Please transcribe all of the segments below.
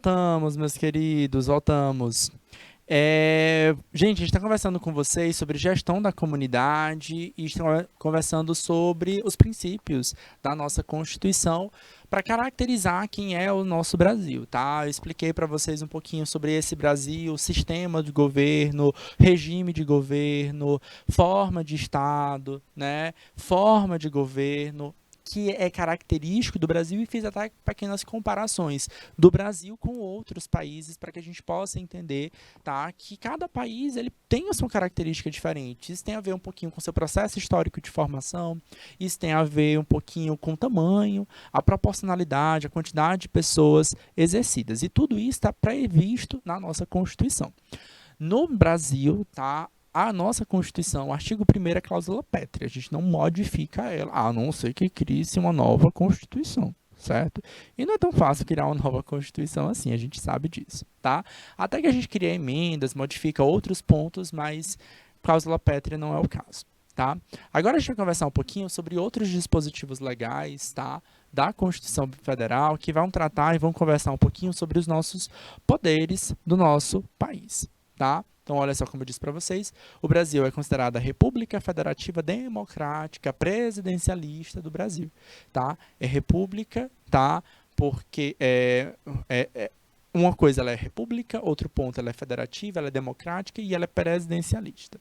Voltamos, meus queridos, voltamos. Gente, a gente está conversando com vocês sobre gestão da comunidade e estamos conversando sobre os princípios da nossa Constituição para caracterizar quem é o nosso Brasil, tá? Eu expliquei para vocês um pouquinho sobre esse Brasil, sistema de governo, regime de governo, forma de Estado, né? Forma de governo, que é característico do Brasil, e fiz até pequenas comparações do Brasil com outros países para que a gente possa entender, tá, que cada país ele tem a sua característica diferente. Isso tem a ver um pouquinho com o seu processo histórico de formação, isso tem a ver um pouquinho com o tamanho, a proporcionalidade, a quantidade de pessoas exercidas. E tudo isso está previsto na nossa Constituição. No Brasil, tá? A nossa Constituição, o artigo 1º é cláusula pétrea. A gente não modifica ela, a não ser que crie-se uma nova Constituição, certo? E não é tão fácil criar uma nova Constituição assim, a gente sabe disso, tá? Até que a gente cria emendas, modifica outros pontos, mas cláusula pétrea não é o caso, tá? Agora a gente vai conversar um pouquinho sobre outros dispositivos legais, tá? Da Constituição Federal, que vão tratar e vão conversar um pouquinho sobre os nossos poderes do nosso país, tá? Então, olha só como eu disse para vocês, o Brasil é considerada a República Federativa Democrática Presidencialista do Brasil, tá? É república, tá? Porque uma coisa ela é república, outro ponto ela é federativa, ela é democrática e ela é presidencialista.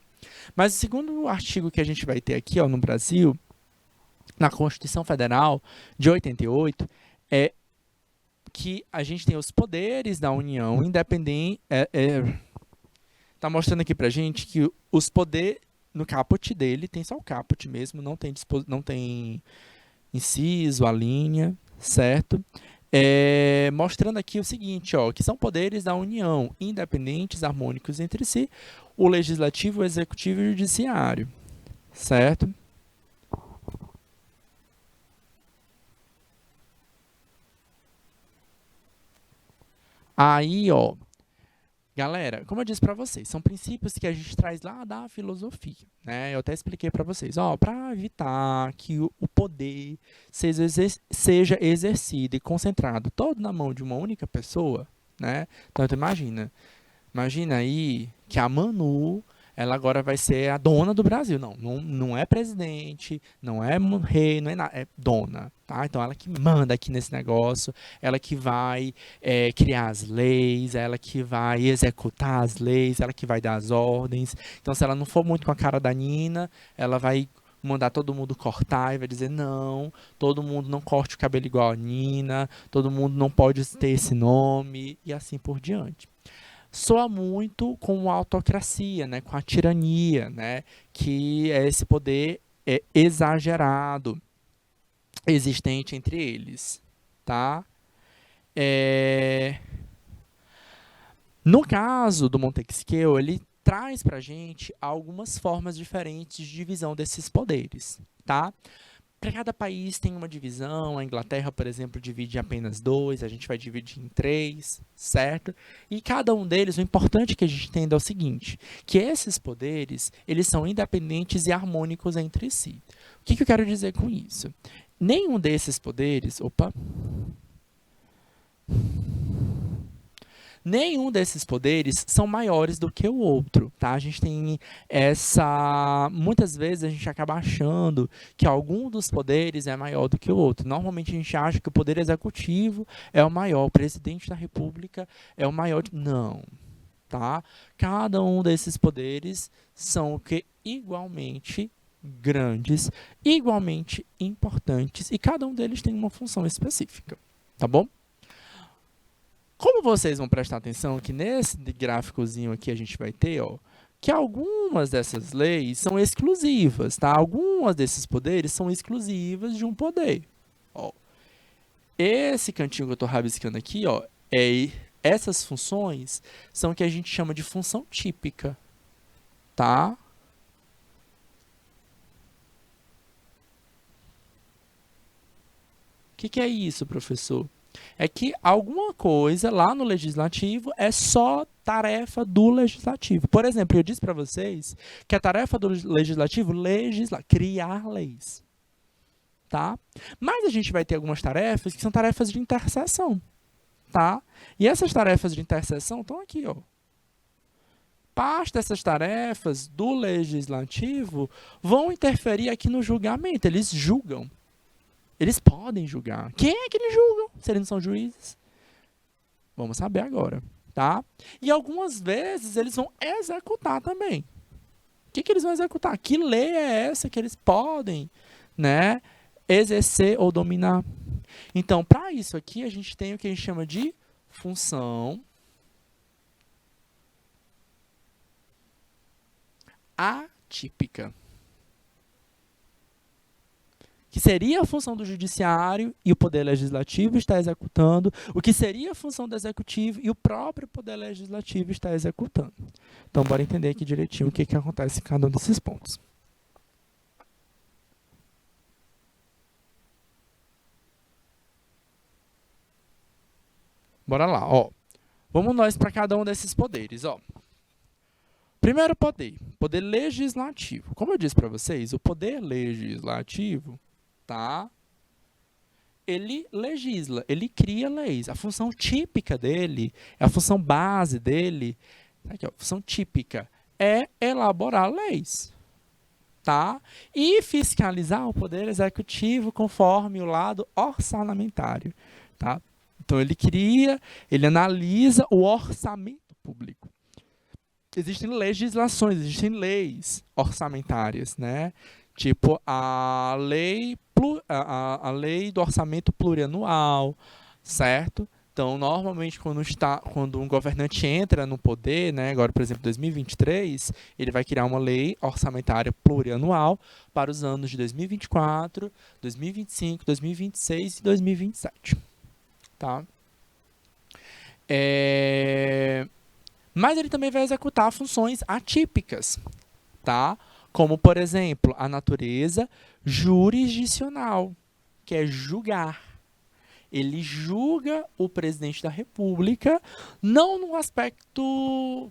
Mas o segundo artigo que a gente vai ter aqui, ó, no Brasil, na Constituição Federal de 88, é que a gente tem os poderes da União independente. Está mostrando aqui para gente que os poderes, no caput dele, tem só o caput mesmo, não tem inciso, a linha, certo? Mostrando aqui o seguinte, ó, que são poderes da União, independentes, harmônicos entre si, o Legislativo, o Executivo e o Judiciário, certo? Aí, ó, galera, como eu disse para vocês, são princípios que a gente traz lá da filosofia, né? Eu até expliquei para vocês, ó, para evitar que o poder seja exercido e concentrado todo na mão de uma única pessoa, né? Então, imagina aí que a Manu, ela agora vai ser a dona do Brasil. Não é presidente, não é rei, não é nada, é dona, tá? Então, ela que manda aqui nesse negócio, ela que vai criar as leis, ela que vai executar as leis, ela que vai dar as ordens. Então, se ela não for muito com a cara da Nina, ela vai mandar todo mundo cortar e vai dizer, não, todo mundo não corte o cabelo igual a Nina, todo mundo não pode ter esse nome, e assim por diante. Soa muito com a autocracia, né, com a tirania, né, que é esse poder exagerado existente entre eles, tá? No caso do Montesquieu, ele traz para a gente algumas formas diferentes de divisão desses poderes, tá? Para cada país tem uma divisão, a Inglaterra, por exemplo, divide em apenas dois, a gente vai dividir em três, certo? E cada um deles, o importante que a gente entenda é o seguinte, que esses poderes, eles são independentes e harmônicos entre si. O que eu quero dizer com isso? Nenhum desses poderes, nenhum desses poderes são maiores do que o outro, tá? A gente tem muitas vezes a gente acaba achando que algum dos poderes é maior do que o outro. Normalmente a gente acha que o poder executivo é o maior, o presidente da República é o maior. Não, tá? Cada um desses poderes são igualmente grandes, igualmente importantes, e cada um deles tem uma função específica, tá bom? Como vocês vão prestar atenção que nesse gráficozinho aqui a gente vai ter, ó, que algumas dessas leis são exclusivas, tá? Algumas desses poderes são exclusivas de um poder. Ó, esse cantinho que eu estou rabiscando aqui, ó, essas funções são o que a gente chama de função típica, tá? O que é isso, professor? É que alguma coisa lá no legislativo é só tarefa do legislativo. Por exemplo, eu disse para vocês que a tarefa do legislativo é criar leis, tá? Mas a gente vai ter algumas tarefas que são tarefas de interseção, tá? E essas tarefas de interseção estão aqui, ó. Parte dessas tarefas do legislativo vão interferir aqui no julgamento. Eles julgam. Eles podem julgar. Quem é que eles julgam? Se eles não são juízes? Vamos saber agora, tá? E algumas vezes eles vão executar também. O que eles vão executar? Que lei é essa que eles podem, né, exercer ou dominar? Então, para isso aqui, a gente tem o que a gente chama de função atípica, que seria a função do judiciário e o poder legislativo está executando, o que seria a função do executivo e o próprio poder legislativo está executando. Então, bora entender aqui direitinho o que acontece em cada um desses pontos. Bora lá, ó. Vamos nós para cada um desses poderes, ó. Primeiro poder, poder legislativo. Como eu disse para vocês, o poder legislativo, tá? Ele legisla, ele cria leis. A função típica dele, a função base dele, aqui, ó, a função típica é elaborar leis, tá? E fiscalizar o poder executivo conforme o lado orçamentário, tá? Então ele cria, ele analisa o orçamento público. Existem legislações, existem leis orçamentárias, né? Tipo a lei do orçamento plurianual, certo? Então, normalmente, quando um governante entra no poder, né, agora, por exemplo, 2023, ele vai criar uma lei orçamentária plurianual para os anos de 2024, 2025, 2026 e 2027, tá? Mas ele também vai executar funções atípicas, tá? Como, por exemplo, a natureza jurisdicional, que é julgar. Ele julga o presidente da República, não no aspecto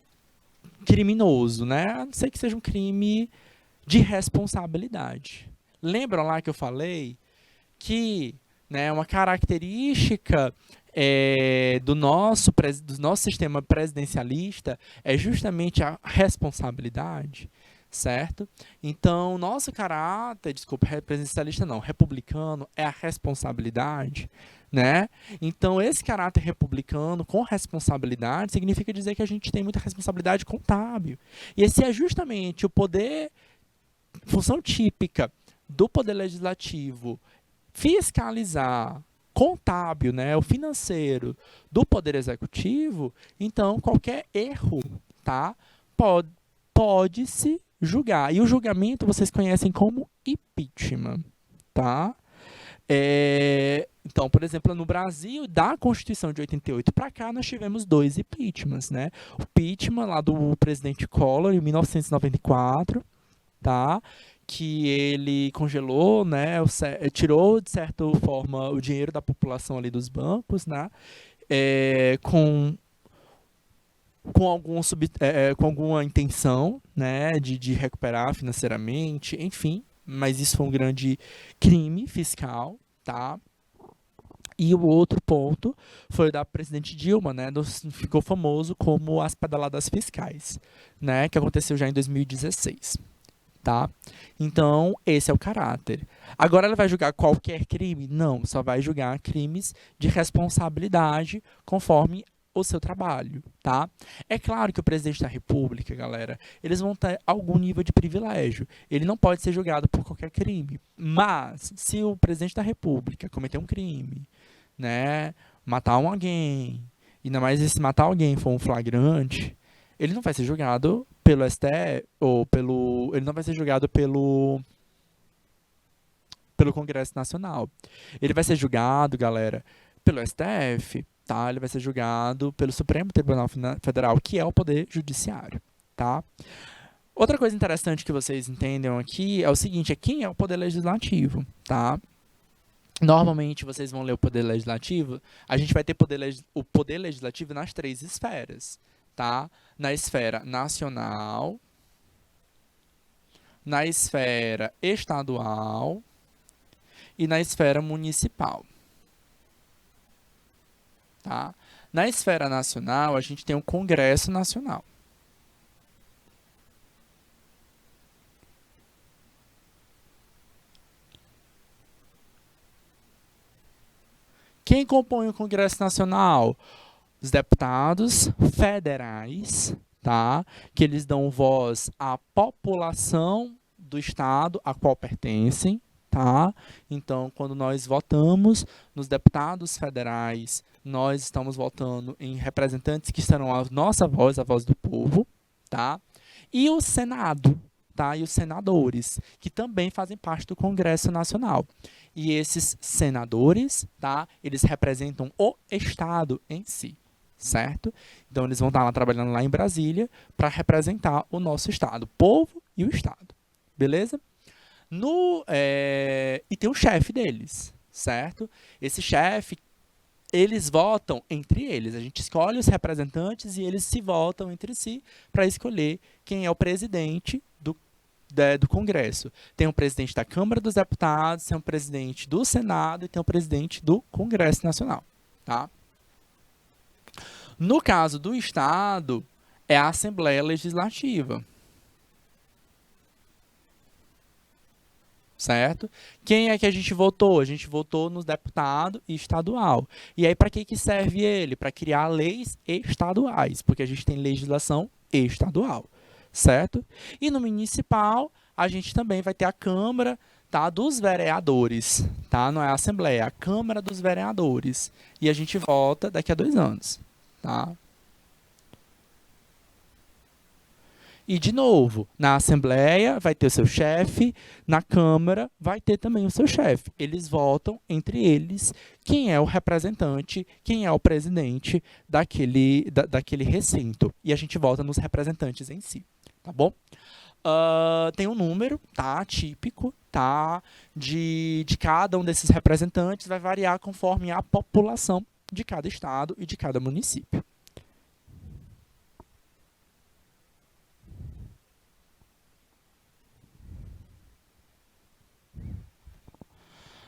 criminoso, né? A não ser que seja um crime de responsabilidade. Lembram lá que eu falei que, né, uma característica do nosso sistema presidencialista é justamente a responsabilidade, certo? Então, nosso caráter, desculpa, presidencialista não, republicano é a responsabilidade, né? Então, esse caráter republicano com responsabilidade significa dizer que a gente tem muita responsabilidade contábil. E esse é justamente o poder, função típica do poder legislativo, fiscalizar contábil, né, o financeiro do poder executivo. Então qualquer erro, tá, pode-se julgar. E o julgamento vocês conhecem como impeachment, tá? Então, por exemplo, no Brasil, da Constituição de 88 para cá, nós tivemos 2 impeachments, né? O impeachment lá do presidente Collor, em 1994, tá? Que ele congelou, né? Tirou, de certa forma, o dinheiro da população ali dos bancos, né? Com alguma intenção, né? De recuperar financeiramente, enfim. Mas isso foi um grande crime fiscal, tá? E o outro ponto foi o da presidente Dilma, né? Ficou famoso como as pedaladas fiscais, né? Que aconteceu já em 2016. Tá? Então, esse é o caráter. Agora ela vai julgar qualquer crime? Não, só vai julgar crimes de responsabilidade conforme o seu trabalho, tá? É claro que o presidente da República, galera, eles vão ter algum nível de privilégio. Ele não pode ser julgado por qualquer crime. Mas, se o presidente da República cometer um crime, né, matar alguém, ainda mais se matar alguém for um flagrante, ele não vai ser julgado pelo STF ou ele não vai ser julgado pelo Congresso Nacional. Ele vai ser julgado, galera, pelo STF, tá? Ele vai ser julgado pelo Supremo Tribunal Federal, que é o poder judiciário, tá? Outra coisa interessante que vocês entendam aqui é o seguinte, quem é o poder legislativo, tá? Normalmente, vocês vão ler o poder legislativo, a gente vai ter o poder legislativo nas 3 esferas, tá? Na esfera nacional, na esfera estadual e na esfera municipal, tá? Na esfera nacional, a gente tem o Congresso Nacional. Quem compõe o Congresso Nacional? Os deputados federais, tá? Que eles dão voz à população do estado a qual pertencem, tá? Então, quando nós votamos nos deputados federais, nós estamos votando em representantes que serão a nossa voz, a voz do povo, tá? E o Senado, tá? E os senadores, que também fazem parte do Congresso Nacional. E esses senadores, tá? Eles representam o estado em si, certo? Então eles vão estar lá trabalhando lá em Brasília para representar o nosso estado, o povo e o estado, beleza? E tem o chefe deles, certo? Esse chefe, eles votam entre eles. A gente escolhe os representantes e eles se votam entre si para escolher quem é o presidente do Congresso. Tem o presidente da Câmara dos Deputados, tem o presidente do Senado e tem o presidente do Congresso Nacional, tá? No caso do Estado, é a Assembleia Legislativa. Certo? Quem é que a gente votou? A gente votou no deputado estadual. E aí, para que serve ele? Para criar leis estaduais, porque a gente tem legislação estadual, certo? E no municipal, a gente também vai ter a Câmara, tá, dos Vereadores, tá? Não é a Assembleia, é a Câmara dos Vereadores. E a gente vota daqui a 2 anos, tá? E, de novo, na Assembleia vai ter o seu chefe, na Câmara vai ter também o seu chefe. Eles votam entre eles quem é o representante, quem é o presidente daquele recinto. E a gente vota nos representantes em si, tá bom? Tem um número, tá, típico, tá, de cada um desses representantes, vai variar conforme a população de cada estado e de cada município.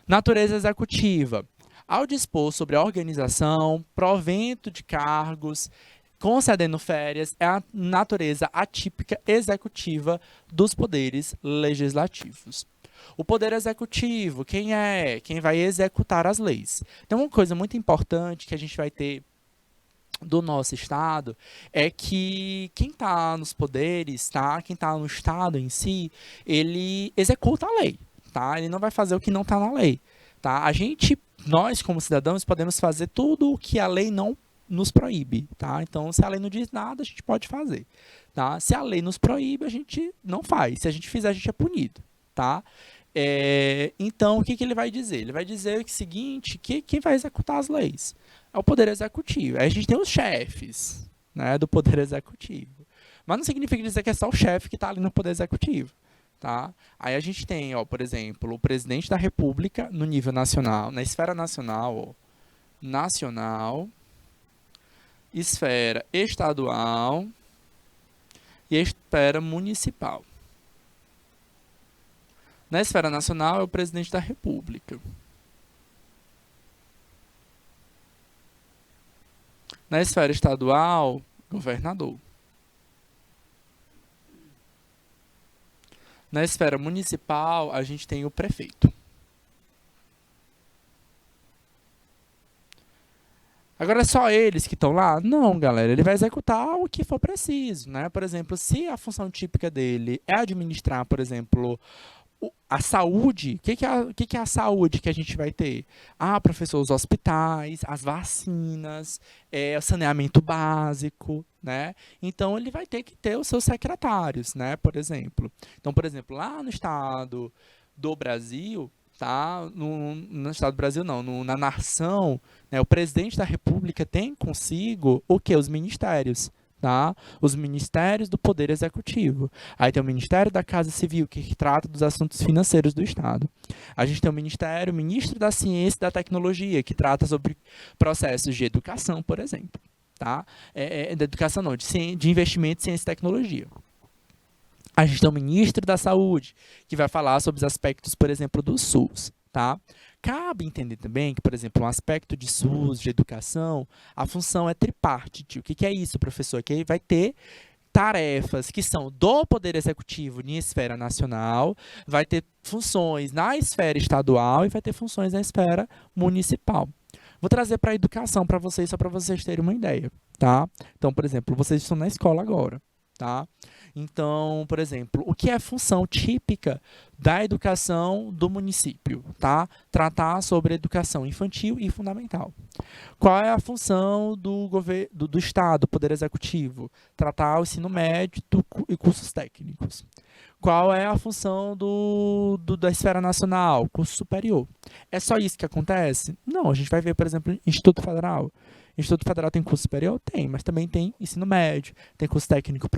Natureza executiva. Ao dispor sobre a organização, provento de cargos, concedendo férias, é a natureza atípica executiva dos poderes legislativos. O poder executivo, quem é? Quem vai executar as leis. Então, uma coisa muito importante que a gente vai ter do nosso estado é que quem está nos poderes, tá? Quem está no estado em si, ele executa a lei. Tá? Ele não vai fazer o que não está na lei, tá? Nós como cidadãos, podemos fazer tudo o que a lei não nos proíbe, tá? Então, se a lei não diz nada, a gente pode fazer, tá? Se a lei nos proíbe, a gente não faz. Se a gente fizer, a gente é punido, tá? Então, o que ele vai dizer? Ele vai dizer o seguinte, que quem vai executar as leis é o Poder Executivo. Aí a gente tem os chefes, né, do Poder Executivo. Mas não significa dizer que é só o chefe que está ali no Poder Executivo. Tá? Aí a gente tem, ó, por exemplo, o presidente da República no nível nacional, na esfera nacional, ó, nacional, esfera estadual e esfera municipal. Na esfera nacional é o presidente da República. Na esfera estadual, governador. Na esfera municipal, a gente tem o prefeito. Agora, é só eles que estão lá? Não, galera. Ele vai executar o que for preciso, né? Por exemplo, se a função típica dele é administrar, por exemplo, a saúde, o que é a saúde que a gente vai ter? Professor, os hospitais, as vacinas, o saneamento básico, né? Então, ele vai ter que ter os seus secretários, né? Por exemplo. Então, por exemplo, lá no estado do Brasil, tá? No estado do Brasil, não, na nação, né? O presidente da República tem consigo o quê? Os ministérios. Tá? Os ministérios do Poder Executivo. Aí tem o Ministério da Casa Civil, que trata dos assuntos financeiros do Estado. A gente tem o Ministro da Ciência e da Tecnologia, que trata sobre processos de educação, por exemplo. Tá? De educação não, de investimento em ciência e tecnologia. A gente tem o Ministro da Saúde, que vai falar sobre os aspectos, por exemplo, do SUS. tá? Cabe entender também que, por exemplo, um aspecto de SUS, de educação, a função é tripartite. O que que é isso, professor? Que vai ter tarefas que são do Poder Executivo em esfera nacional, vai ter funções na esfera estadual e vai ter funções na esfera municipal. Vou trazer para a educação para vocês, só para vocês terem uma ideia, tá? Então, por exemplo, vocês estão na escola agora, tá? Então, por exemplo, o que é função típica da educação do município, tá? Tratar sobre a educação infantil e fundamental. Qual é a função do Estado, do Poder Executivo? Tratar o ensino médio e cursos técnicos. Qual é a função da esfera nacional? Curso superior. É só isso que acontece? Não, a gente vai ver, por exemplo, Instituto Federal. Instituto Federal tem curso superior? Tem, mas também tem ensino médio, tem curso técnico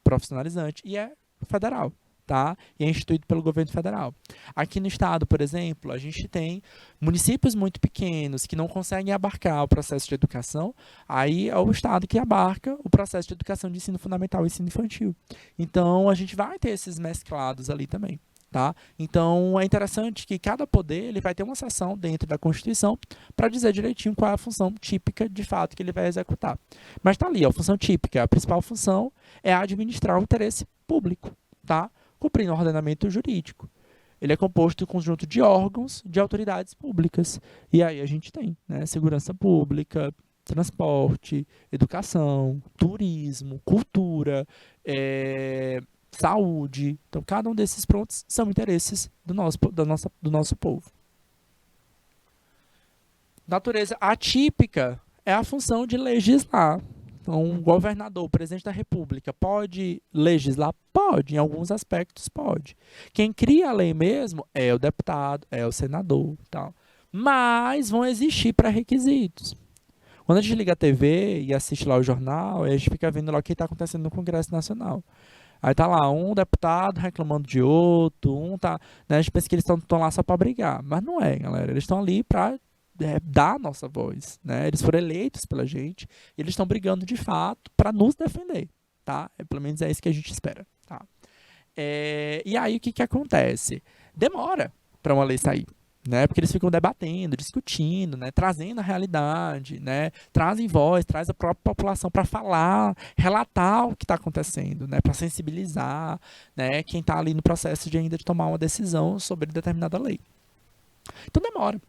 profissionalizante e é federal, tá? E é instituído pelo governo federal. Aqui no estado, por exemplo, a gente tem municípios muito pequenos que não conseguem abarcar o processo de educação, aí é o estado que abarca o processo de educação de ensino fundamental e ensino infantil. Então, a gente vai ter esses mesclados ali também. Tá? Então, é interessante que cada poder ele vai ter uma seção dentro da Constituição para dizer direitinho qual é a função típica, de fato, que ele vai executar. Mas está ali, a função típica, a principal função é administrar o interesse público, tá? Cumprindo o ordenamento jurídico. Ele é composto de um conjunto de órgãos de autoridades públicas. E aí a gente tem, né, segurança pública, transporte, educação, turismo, cultura, saúde. Então, cada um desses pontos são interesses do nosso povo. Natureza atípica é a função de legislar. Então, um governador, o presidente da República, pode legislar? Pode, em alguns aspectos pode. Quem cria a lei mesmo é o deputado, é o senador, tal. Mas vão existir pré-requisitos. Quando a gente liga a TV e assiste lá o jornal, a gente fica vendo lá o que está acontecendo no Congresso Nacional. Aí tá lá um deputado reclamando de outro, né, a gente pensa que eles estão lá só para brigar, mas não é, galera. Eles estão ali para dar a nossa voz, né? Eles foram eleitos pela gente, e eles estão brigando de fato para nos defender, tá? Pelo menos é isso que a gente espera, tá? E aí o que que acontece? Demora para uma lei sair. Né, porque eles ficam debatendo, discutindo, né, trazendo a realidade, né, trazem voz, traz a própria população para falar, relatar o que está acontecendo, né, para sensibilizar, né, quem está ali no processo de ainda de tomar uma decisão sobre determinada lei. Então demora.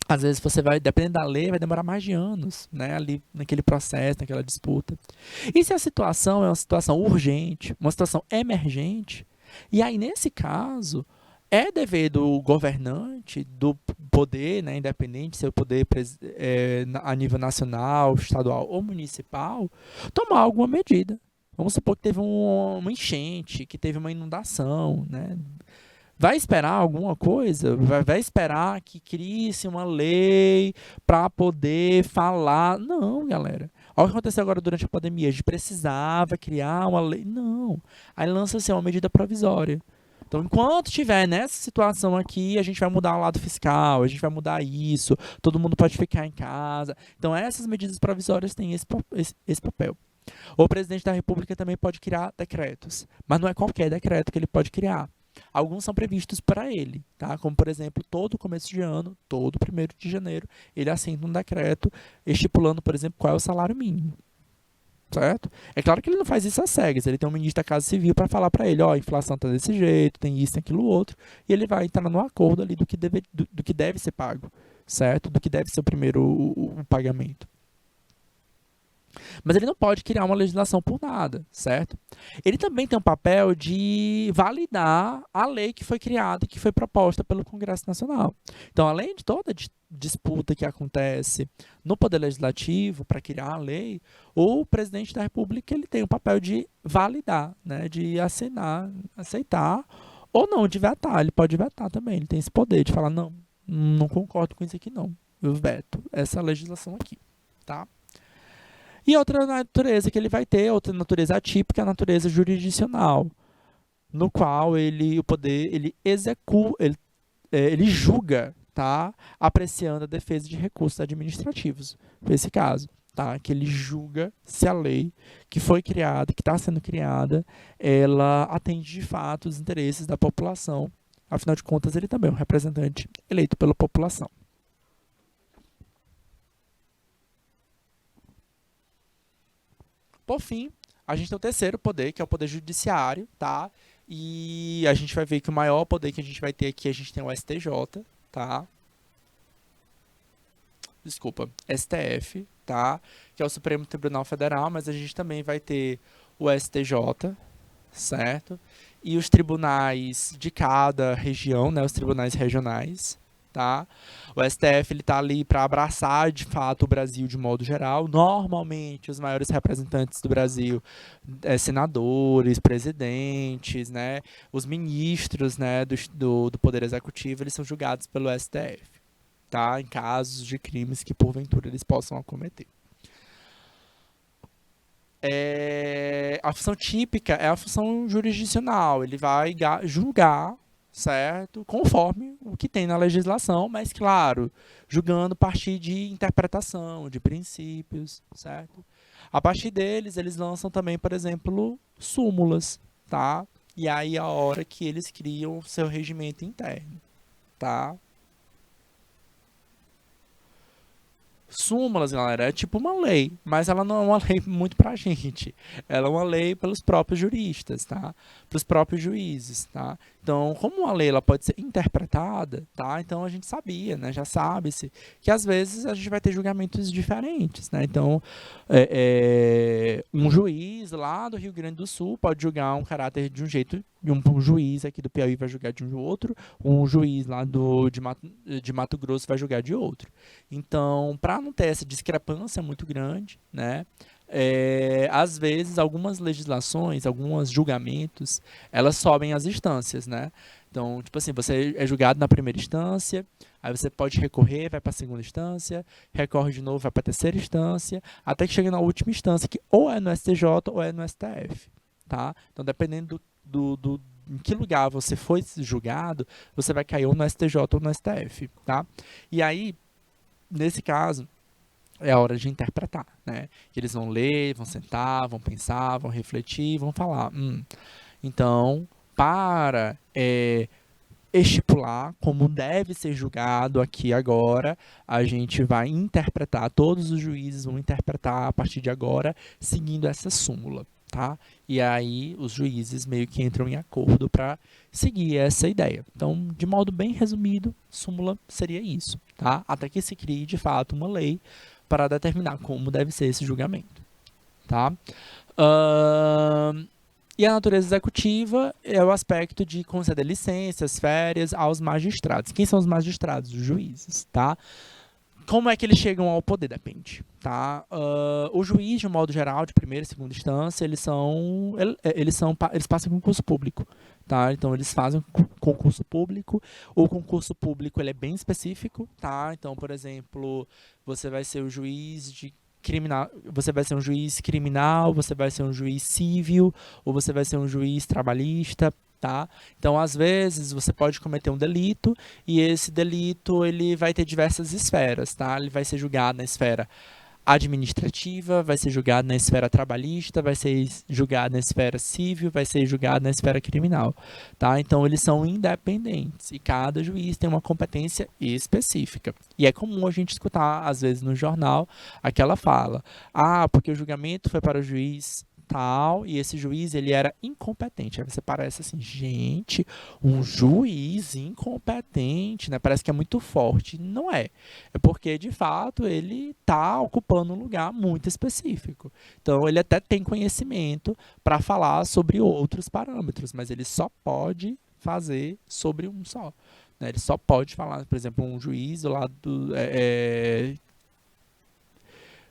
Às vezes você vai, dependendo da lei, vai demorar mais de anos, né, ali naquele processo, naquela disputa. E se a situação é uma situação urgente, uma situação emergente, e aí nesse caso é dever do governante, do poder, né, independente, seu poder a nível nacional, estadual ou municipal, tomar alguma medida. Vamos supor que teve uma enchente, que teve uma inundação, né? Vai esperar alguma coisa? Vai esperar que crie-se uma lei para poder falar? Não, galera. Olha o que aconteceu agora durante a pandemia. A gente precisava criar uma lei? Não. Aí lança-se uma medida provisória. Então, enquanto estiver nessa situação aqui, a gente vai mudar o lado fiscal, a gente vai mudar isso, todo mundo pode ficar em casa. Então, essas medidas provisórias têm esse papel. O presidente da República também pode criar decretos, mas não é qualquer decreto que ele pode criar. Alguns são previstos para ele, tá? Como, por exemplo, todo começo de ano, todo 1º de janeiro, ele assina um decreto estipulando, por exemplo, qual é o salário mínimo. Certo? É claro que ele não faz isso às cegas, ele tem um ministro da Casa Civil para falar para ele, ó, a inflação tá desse jeito, tem isso, tem aquilo outro, e ele vai entrar no acordo ali do que deve ser pago, certo? Do que deve ser o pagamento. Mas ele não pode criar uma legislação por nada, certo? Ele também tem um papel de validar a lei que foi criada e que foi proposta pelo Congresso Nacional. Então, além de toda a disputa que acontece no Poder Legislativo para criar a lei, o presidente da República ele tem o papel de validar, né, de assinar, aceitar, ou não, de vetar. Ele pode vetar também, ele tem esse poder de falar, não, não concordo com isso aqui não, eu veto essa legislação aqui, tá? E outra natureza que ele vai ter, outra natureza atípica, é a natureza jurisdicional, no qual o poder, ele julga, tá? Apreciando a defesa de recursos administrativos, nesse caso, tá? Que ele julga se a lei que foi criada, que está sendo criada, ela atende de fato os interesses da população Afinal de contas, ele também é um representante eleito pela população. Por fim, a gente tem o terceiro poder, que é o poder judiciário, tá? E a gente vai ver que o maior poder que a gente vai ter aqui, a gente tem o STJ, tá? Desculpa, STF, tá? Que é o Supremo Tribunal Federal, mas a gente também vai ter o STJ, certo? E os tribunais de cada região, né? Os tribunais regionais, tá? O STF ele tá ali para abraçar de fato o Brasil de modo geral. Normalmente os maiores representantes do Brasil, senadores, presidentes, né? Os ministros, né? Do Poder Executivo, eles são julgados pelo STF, tá? Em casos de crimes que porventura eles possam cometer. A função típica é a função jurisdicional. Ele vai julgar, certo? Conforme o que tem na legislação, mas, claro, julgando a partir de interpretação, de princípios, certo? A partir deles, eles lançam também, por exemplo, súmulas, tá? E aí a hora que eles criam o seu regimento interno, tá? Súmulas, galera, é tipo uma lei, mas ela não é uma lei muito pra gente. Ela é uma lei pelos próprios juristas, tá? Para os próprios juízes, tá? Então, como uma lei ela pode ser interpretada, tá? Então a gente sabia, né? Já sabe-se que às vezes a gente vai ter julgamentos diferentes, né? Então, um juiz lá do Rio Grande do Sul pode julgar um caráter de um jeito, e um juiz aqui do Piauí vai julgar de um outro, um juiz lá de Mato Grosso vai julgar de outro. Então, para não ter essa discrepância muito grande, né? Às vezes, algumas legislações, alguns julgamentos, elas sobem as instâncias, né? Então, tipo assim, você é julgado na primeira instância, aí você pode recorrer, vai para a segunda instância, recorre de novo, vai para a terceira instância, até que chega na última instância, que ou é no STJ ou é no STF, tá? Então, dependendo em que lugar você foi julgado, você vai cair ou no STJ ou no STF, tá? E aí, nesse caso, é a hora de interpretar, né? Que eles vão ler, vão sentar, vão pensar, vão refletir, vão falar. Então, para estipular como deve ser julgado aqui agora, a gente vai interpretar, todos os juízes vão interpretar a partir de agora, seguindo essa súmula, tá? E aí os juízes meio que entram em acordo para seguir essa ideia. Então, de modo bem resumido, súmula seria isso, tá? Até que se crie, de fato, uma lei para determinar como deve ser esse julgamento, tá? E a natureza executiva é o aspecto de conceder licenças, férias aos magistrados. Quem são os magistrados? Os juízes, tá? Como é que eles chegam ao poder? Depende, tá? O juiz, de um modo geral, de primeira e segunda instância, eles passam concurso público, tá? Então eles fazem concurso público. O concurso público ele é bem específico, tá? Então, por exemplo, você vai ser o juiz de criminal, você vai ser um juiz criminal, você vai ser um juiz civil, ou você vai ser um juiz trabalhista, tá? Então, às vezes, você pode cometer um delito e esse delito ele vai ter diversas esferas, tá? Ele vai ser julgado na esfera administrativa, vai ser julgado na esfera trabalhista, vai ser julgado na esfera civil, vai ser julgado na esfera criminal, tá? Então eles são independentes e cada juiz tem uma competência específica. E é comum a gente escutar às vezes no jornal aquela fala: "Ah, porque o julgamento foi para o juiz tal e esse juiz ele era incompetente". Aí você parece assim, gente, um juiz incompetente, né? Parece que é muito forte. Não é. É porque, de fato, ele está ocupando um lugar muito específico. Então, ele até tem conhecimento para falar sobre outros parâmetros, mas ele só pode fazer sobre um só, né? Ele só pode falar, por exemplo, um juiz do lado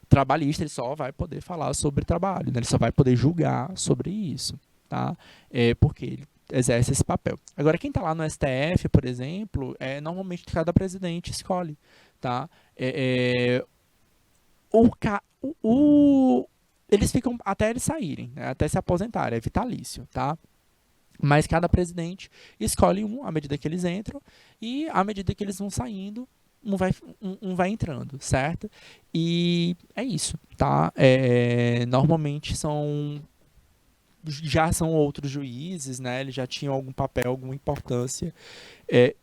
trabalhista, ele só vai poder falar sobre trabalho, né? Ele só vai poder julgar sobre isso, tá? Porque ele exerce esse papel. Agora, quem está lá no STF, por exemplo, normalmente cada presidente escolhe, tá? Eles ficam até eles saírem, né? Até se aposentarem, é vitalício, tá? Mas cada presidente escolhe um à medida que eles entram e à medida que eles vão saindo, um vai entrando, certo? E é isso, tá? Normalmente são já são outros juízes, né? Eles já tinham algum papel, alguma importância é,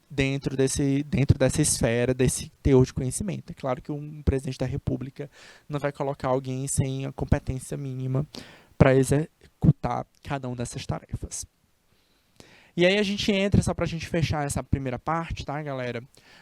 dentro dessa esfera, desse teor de conhecimento. É claro que um presidente da República não vai colocar alguém sem a competência mínima para executar cada uma dessas tarefas. E aí a gente entra, só para a gente fechar essa primeira parte, tá, galera?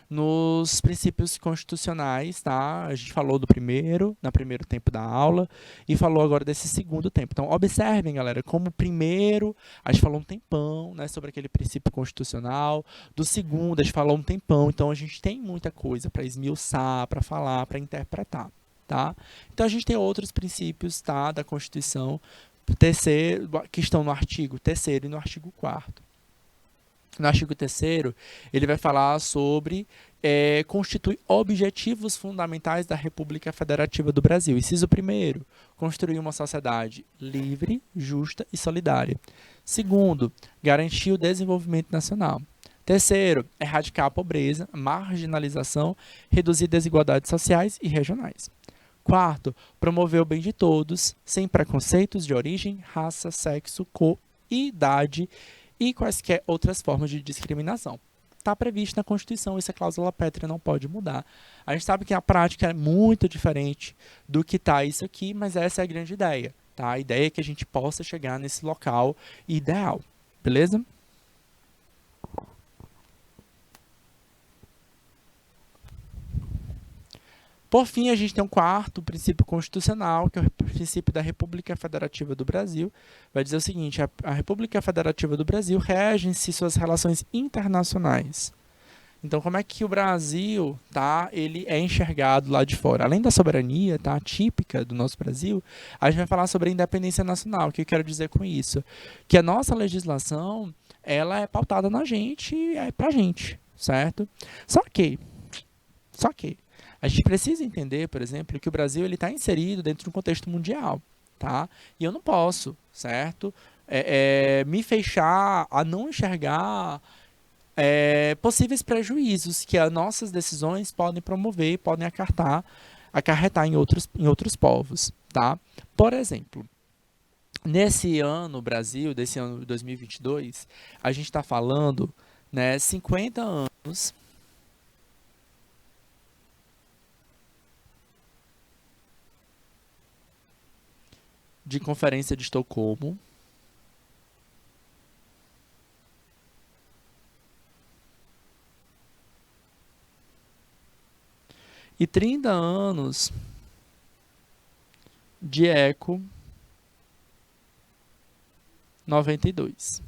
Nos princípios constitucionais, tá? A gente falou do primeiro, no primeiro tempo da aula, e falou agora desse segundo tempo. Então, observem, galera, como o primeiro, a gente falou um tempão, né, sobre aquele princípio constitucional. Do segundo, a gente falou um tempão. Então, a gente tem muita coisa para esmiuçar, para falar, para interpretar, tá? Então, a gente tem outros princípios, tá, da Constituição, terceiro, que estão no artigo 3º e no artigo 4º. No artigo 3º, ele vai falar sobre constitui objetivos fundamentais da República Federativa do Brasil. Inciso 1º, construir uma sociedade livre, justa e solidária. 2º, garantir o desenvolvimento nacional. 3º, erradicar a pobreza, marginalização, reduzir desigualdades sociais e regionais. 4º, promover o bem de todos, sem preconceitos de origem, raça, sexo, cor, idade e quaisquer outras formas de discriminação. Está previsto na Constituição, essa cláusula pétrea não pode mudar. A gente sabe que a prática é muito diferente do que está isso aqui, mas essa é a grande ideia. Tá? A ideia é que a gente possa chegar nesse local ideal. Beleza? Por fim, a gente tem um quarto princípio constitucional, que é o princípio da República Federativa do Brasil. Vai dizer o seguinte, a República Federativa do Brasil rege-se suas relações internacionais. Então, como é que o Brasil, tá, ele é enxergado lá de fora? Além da soberania, tá, típica do nosso Brasil, a gente vai falar sobre a independência nacional. O que eu quero dizer com isso? Que a nossa legislação, ela é pautada na gente, é pra gente, certo? Só que a gente precisa entender, por exemplo, que o Brasil está inserido dentro de um contexto mundial, tá? E eu não posso, certo? Me fechar a não enxergar possíveis prejuízos que as nossas decisões podem promover, podem acarretar em outros povos, tá? Por exemplo, nesse ano, Brasil, desse ano 2022, a gente está falando, né, 50 anos de Conferência de Estocolmo e 30 anos de ECO 92,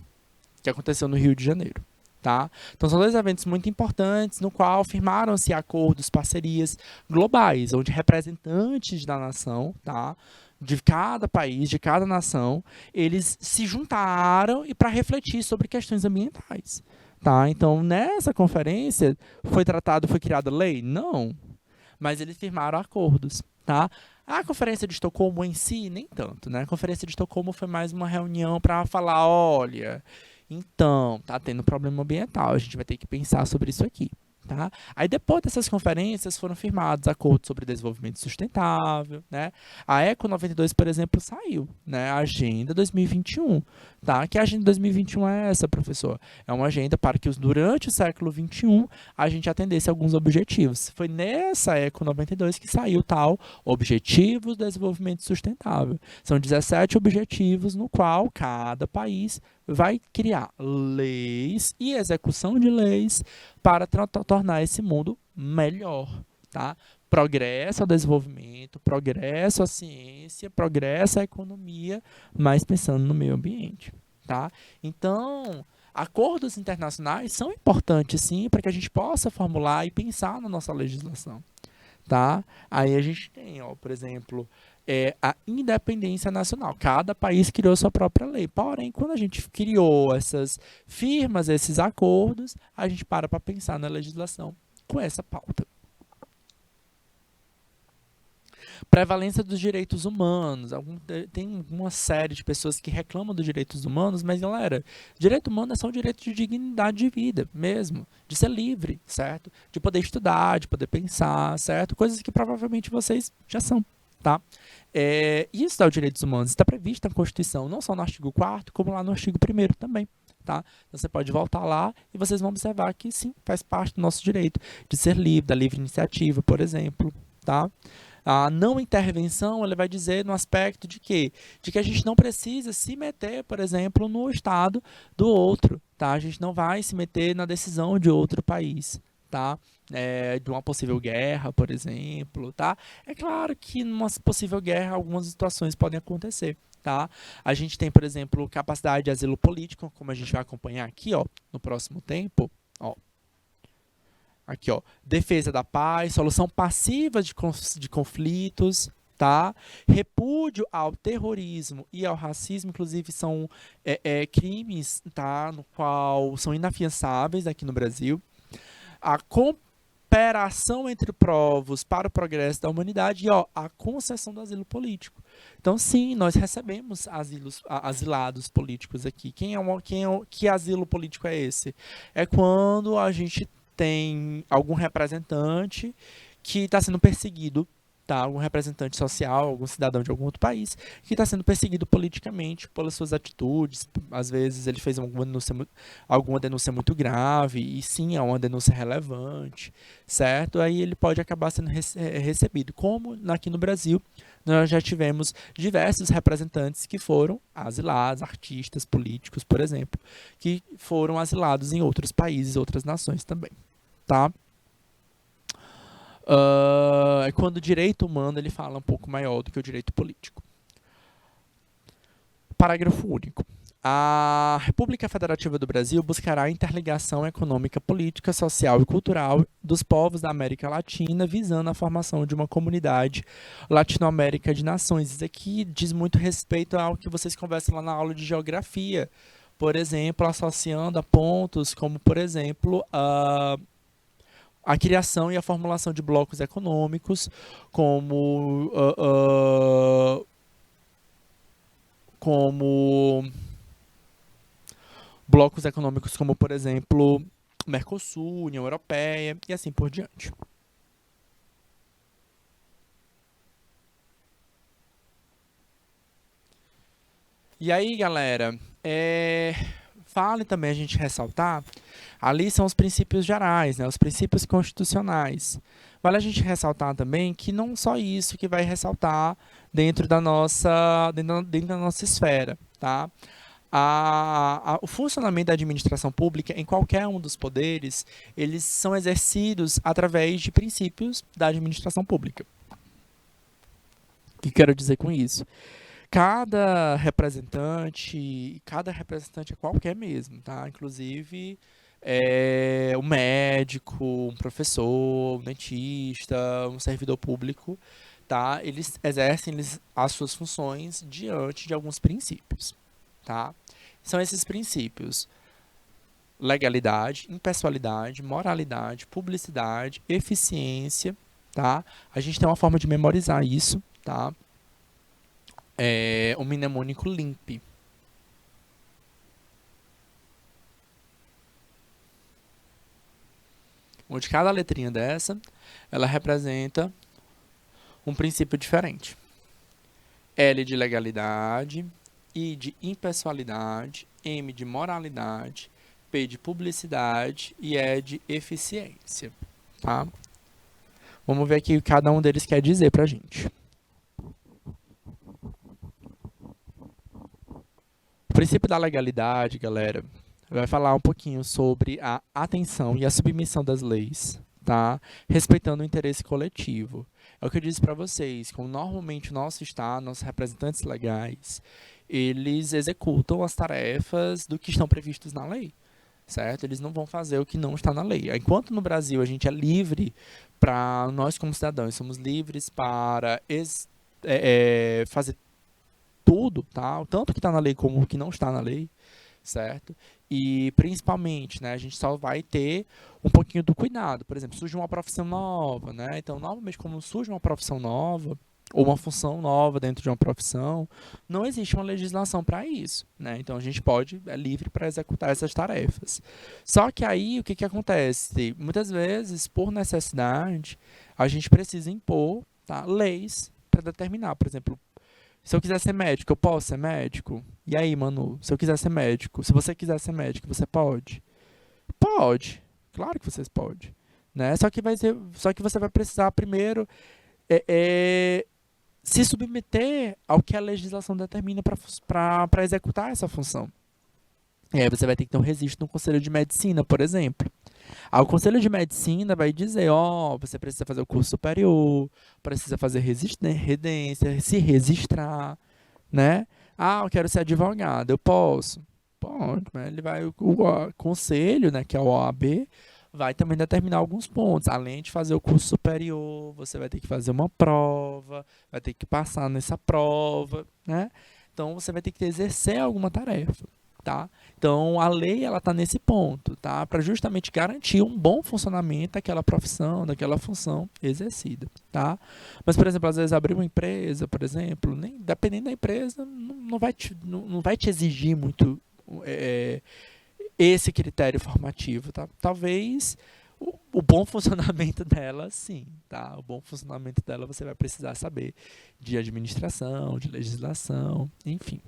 que aconteceu no Rio de Janeiro. Tá? Então, são dois eventos muito importantes no qual firmaram-se acordos, parcerias globais, onde representantes da nação, tá, de cada país, de cada nação, eles se juntaram e para refletir sobre questões ambientais. Tá? Então, nessa conferência, foi criada lei? Não. Mas eles firmaram acordos. Tá? A Conferência de Estocolmo em si, nem tanto. Né? A Conferência de Estocolmo foi mais uma reunião para falar, olha, então, tá tendo problema ambiental, a gente vai ter que pensar sobre isso aqui. Tá? Aí depois dessas conferências foram firmados acordos sobre desenvolvimento sustentável, né? A Eco 92, por exemplo, saiu, né? A Agenda 2021, tá? Que a Agenda 2021 é essa, professor? É uma agenda para que durante o século 21 a gente atendesse alguns objetivos. Foi nessa Eco 92 que saiu tal Objetivos de Desenvolvimento Sustentável. São 17 objetivos no qual cada país vai criar leis e execução de leis para tornar esse mundo melhor, tá? Progresso ao desenvolvimento, progresso à ciência, progresso à economia, mas pensando no meio ambiente, tá? Então, acordos internacionais são importantes, sim, para que a gente possa formular e pensar na nossa legislação, tá? Aí a gente tem, ó, por exemplo, a independência nacional. Cada país criou sua própria lei. Porém, quando a gente criou essas firmas, esses acordos, a gente para pensar na legislação com essa pauta. Prevalência dos direitos humanos. Tem uma série de pessoas que reclamam dos direitos humanos, mas, galera, direito humano é só o direito de dignidade de vida mesmo, de ser livre, certo? De poder estudar, de poder pensar, certo? Coisas que provavelmente vocês já são. tá? E isso dos direitos humanos está previsto na Constituição, não só no artigo 4º, como lá no artigo 1º também, tá? Então, você pode voltar lá e vocês vão observar que, sim, faz parte do nosso direito de ser livre, da livre iniciativa, por exemplo, tá? A não intervenção, ele vai dizer no aspecto de quê? De que a gente não precisa se meter, por exemplo, no estado do outro, tá? A gente não vai se meter na decisão de outro país, tá? De uma possível guerra, por exemplo, tá? É claro que numa possível guerra algumas situações podem acontecer, tá? A gente tem, por exemplo, capacidade de asilo político, como a gente vai acompanhar aqui, ó, no próximo tempo, ó. Aqui, ó, defesa da paz, solução passiva de conflitos, tá? Repúdio ao terrorismo e ao racismo, inclusive são crimes, tá? No qual são inafiançáveis aqui no Brasil. A cooperação entre povos para o progresso da humanidade e, ó, a concessão do asilo político. Então, sim, nós recebemos asilados políticos aqui. Que asilo político é esse? É quando a gente tem algum representante que está sendo perseguido, tá? Algum representante social, algum cidadão de algum outro país, que está sendo perseguido politicamente pelas suas atitudes. Às vezes ele fez alguma denúncia muito grave, e sim, é uma denúncia relevante, certo? Aí ele pode acabar sendo recebido. Como aqui no Brasil, nós já tivemos diversos representantes que foram asilados, artistas, políticos, por exemplo, que foram asilados em outros países, outras nações também, tá? Quando o direito humano ele fala um pouco maior do que o direito político. Parágrafo único. A República Federativa do Brasil buscará a interligação econômica, política, social e cultural dos povos da América Latina, visando a formação de uma comunidade latino-américa de nações. Isso aqui diz muito respeito ao que vocês conversam lá na aula de geografia. Por exemplo, associando a pontos como, por exemplo, a criação e a formulação de blocos econômicos, como blocos econômicos como, por exemplo, Mercosul, União Europeia e assim por diante. E aí, galera, vale também a gente ressaltar, ali são os princípios gerais, né, os princípios constitucionais. Vale a gente ressaltar também que não só isso que vai ressaltar dentro da nossa esfera, tá? O funcionamento da administração pública em qualquer um dos poderes, eles são exercidos através de princípios da administração pública. O que quero dizer com isso? Cada representante é qualquer mesmo, tá? Inclusive um médico, um professor, um dentista, um servidor público, tá? Eles exercem as suas funções diante de alguns princípios, tá? São esses princípios: legalidade, impessoalidade, moralidade, publicidade, eficiência, tá? A gente tem uma forma de memorizar isso, tá? O mnemônico LIMP. Onde cada letrinha dessa, ela representa um princípio diferente. L de legalidade, I de impessoalidade, M de moralidade, P de publicidade e E de eficiência, tá? Vamos ver aqui o que cada um deles quer dizer pra gente. O princípio da legalidade, galera, vai falar um pouquinho sobre a atenção e a submissão das leis, tá? Respeitando o interesse coletivo. É o que eu disse para vocês, como normalmente o nosso Estado, nossos representantes legais, eles executam as tarefas do que estão previstos na lei, certo? Eles não vão fazer o que não está na lei. Enquanto no Brasil a gente é livre para, nós como cidadãos, somos livres para fazer tudo, tá? O tanto que está na lei como o que não está na lei, certo? E principalmente, né, a gente só vai ter um pouquinho do cuidado. Por exemplo, surge uma profissão nova, né? Então, normalmente, como surge uma profissão nova ou uma função nova dentro de uma profissão, não existe uma legislação para isso, né? Então, a gente é livre para executar essas tarefas. Só que aí, o que que acontece? Muitas vezes, por necessidade, a gente precisa impor, tá, leis para determinar, por exemplo, se eu quiser ser médico, eu posso ser médico? E aí, Manu, se eu quiser ser médico, se você quiser ser médico, você pode? Pode. Claro que vocês podem. Né? Só que você vai precisar primeiro é, é, se submeter ao que a legislação determina para executar essa função. E aí você vai ter que ter um registro no Conselho de Medicina, por exemplo. O Conselho de Medicina vai dizer, você precisa fazer o curso superior, precisa fazer residência, se registrar, né? Eu quero ser advogado, eu posso? Pode, mas ele vai, o conselho, né, que é o OAB, vai também determinar alguns pontos. Além de fazer o curso superior, você vai ter que fazer uma prova, vai ter que passar nessa prova, né? Então você vai ter que exercer alguma tarefa, tá? Então a lei ela está nesse ponto, tá? Para justamente garantir um bom funcionamento daquela profissão, daquela função exercida, tá? Mas por exemplo, às vezes abrir uma empresa, por exemplo, nem dependendo da empresa, não vai te exigir muito esse critério formativo, tá? Talvez o bom funcionamento dela, sim, tá? O bom funcionamento dela você vai precisar saber de administração, de legislação, enfim.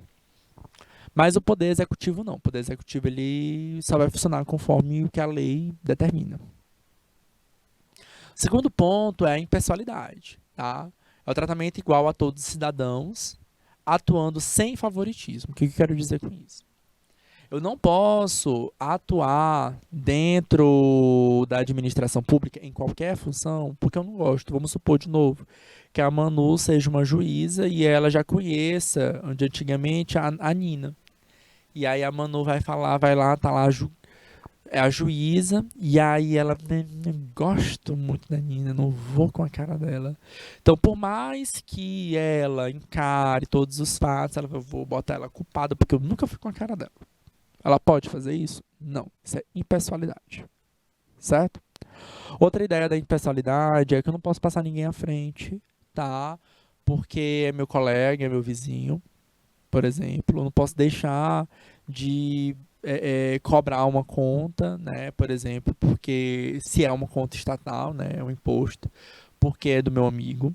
Mas o poder executivo não. O poder executivo ele só vai funcionar conforme o que a lei determina. O segundo ponto é a impessoalidade, tá? É o tratamento igual a todos os cidadãos, atuando sem favoritismo. O que eu quero dizer com isso? Eu não posso atuar dentro da administração pública em qualquer função, porque eu não gosto. Vamos supor de novo que a Manu seja uma juíza e ela já conheça, onde antigamente a Nina. E aí a Manu vai falar, vai lá, tá lá é a juíza, e aí ela gosto muito da Nina, não vou com a cara dela. Então, por mais que ela encare todos os fatos, eu vou botar ela culpada, porque eu nunca fui com a cara dela. Ela pode fazer isso? Não. Isso é impessoalidade. Certo? Outra ideia da impessoalidade é que eu não posso passar ninguém à frente, tá? Porque é meu colega, é meu vizinho, por exemplo. Eu não posso deixar de cobrar uma conta, né? Por exemplo, porque se é uma conta estatal, né? É um imposto, porque é do meu amigo,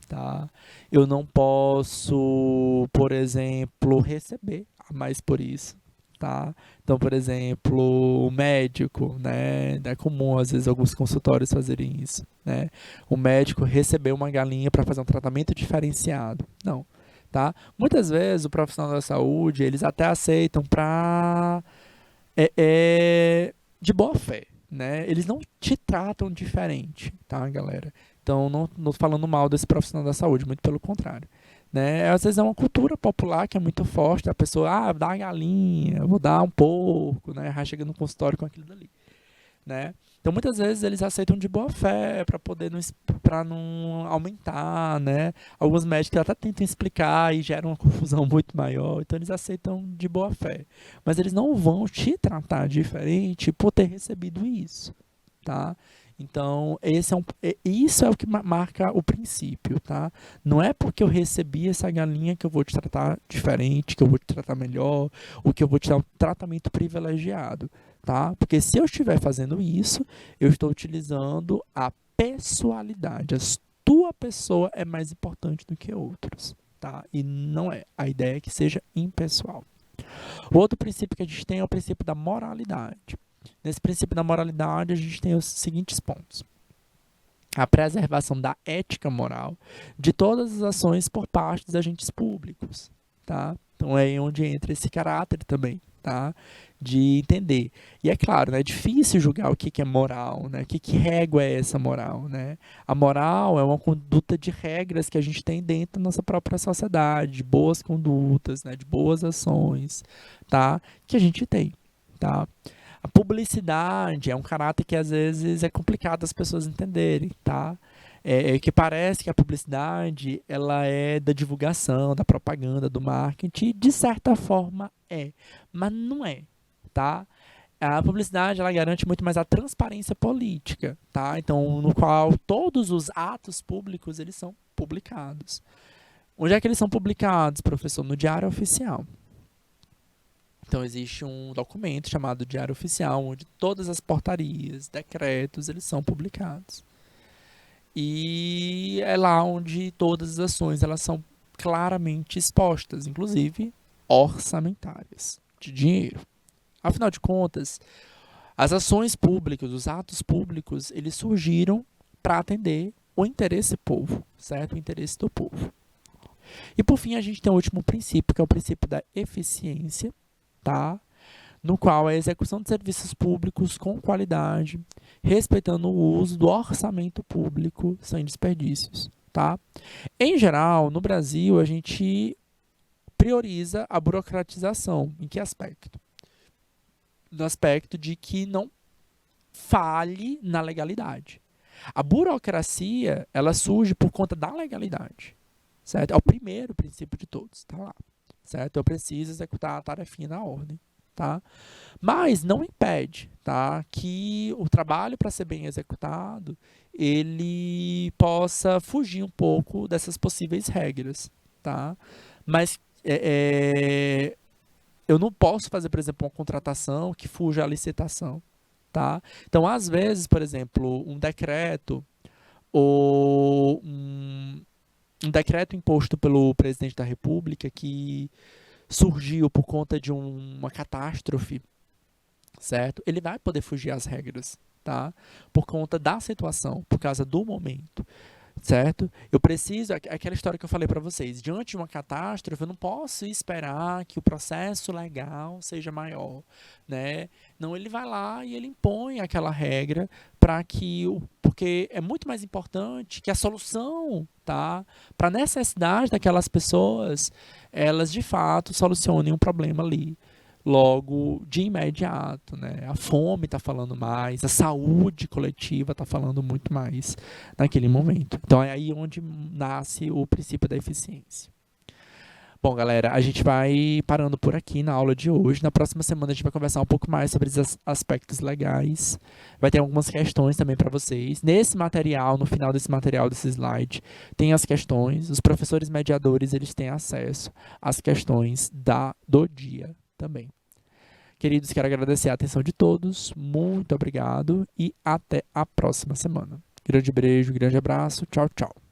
tá? Eu não posso, por exemplo, receber a mais por isso, tá? Então, por exemplo, o médico, né? É comum às vezes alguns consultórios fazerem isso, né? O médico recebeu uma galinha para fazer um tratamento diferenciado. Não, tá? Muitas vezes o profissional da saúde, eles até aceitam para de boa fé, né? Eles não te tratam diferente, tá, galera? Então, não tô falando mal desse profissional da saúde, muito pelo contrário. Né? Às vezes é uma cultura popular que é muito forte, a pessoa, dá uma galinha, vou dar um porco, né? Já chega no consultório com aquilo dali, né? Então, muitas vezes eles aceitam de boa fé para poder para não aumentar, né? Alguns médicos até tentam explicar e geram uma confusão muito maior, então eles aceitam de boa fé. Mas eles não vão te tratar diferente por ter recebido isso, tá? Então, isso é o que marca o princípio, tá? Não é porque eu recebi essa galinha que eu vou te tratar diferente, que eu vou te tratar melhor, ou que eu vou te dar um tratamento privilegiado, tá? Porque se eu estiver fazendo isso, eu estou utilizando a pessoalidade. A tua pessoa é mais importante do que outros, tá? E não é. A ideia é que seja impessoal. O outro princípio que a gente tem é o princípio da moralidade. Nesse princípio da moralidade, a gente tem os seguintes pontos. A preservação da ética moral de todas as ações por parte dos agentes públicos, tá? Então é aí onde entra esse caráter também, tá? De entender. E é claro, né, é difícil julgar o que é moral, né? Que régua é essa moral, né? A moral é uma conduta de regras que a gente tem dentro da nossa própria sociedade, de boas condutas, né? De boas ações, tá? Que a gente tem, tá? A publicidade é um caráter que às vezes é complicado as pessoas entenderem, tá? Que parece que a publicidade ela é da divulgação, da propaganda, do marketing, de certa forma mas não é, tá? A publicidade ela garante muito mais a transparência política, tá? Então, no qual todos os atos públicos eles são publicados. Onde é que eles são publicados, professor? No Diário Oficial. Então existe um documento chamado Diário Oficial, onde todas as portarias, decretos, eles são publicados. E é lá onde todas as ações elas são claramente expostas, inclusive orçamentárias, de dinheiro. Afinal de contas, as ações públicas, os atos públicos, eles surgiram para atender o interesse povo, certo? O interesse do povo. E por fim, a gente tem o último princípio, que é o princípio da eficiência, tá? No qual é a execução de serviços públicos com qualidade, respeitando o uso do orçamento público sem desperdícios, tá? Em geral, no Brasil, a gente prioriza a burocratização. Em que aspecto? No aspecto de que não falhe na legalidade. A burocracia, ela surge por conta da legalidade, certo? É o primeiro princípio de todos, tá lá, certo? Eu preciso executar a tarefinha na ordem, tá? Mas não impede, tá, que o trabalho para ser bem executado, ele possa fugir um pouco dessas possíveis regras, tá? Mas eu não posso fazer, por exemplo, uma contratação que fuja à licitação, tá? Então, às vezes, por exemplo, um decreto ou um decreto imposto pelo presidente da República que surgiu por conta de uma catástrofe, certo? Ele vai poder fugir às regras, tá? Por conta da situação, por causa do momento, certo? Eu preciso, aquela história que eu falei para vocês, diante de uma catástrofe, eu não posso esperar que o processo legal seja maior, né? Não, ele vai lá e ele impõe aquela regra para que porque é muito mais importante que a solução, tá? Para a necessidade daquelas pessoas, elas de fato solucionem um problema ali. Logo, de imediato, né? A fome está falando mais, a saúde coletiva está falando muito mais naquele momento. Então, é aí onde nasce o princípio da eficiência. Bom, galera, a gente vai parando por aqui na aula de hoje. Na próxima semana a gente vai conversar um pouco mais sobre os aspectos legais. Vai ter algumas questões também para vocês. Nesse material, no final desse material, desse slide, tem as questões. Os professores mediadores, eles têm acesso às questões do dia também. Queridos, quero agradecer a atenção de todos. Muito obrigado e até a próxima semana. Grande beijo, grande abraço. Tchau, tchau.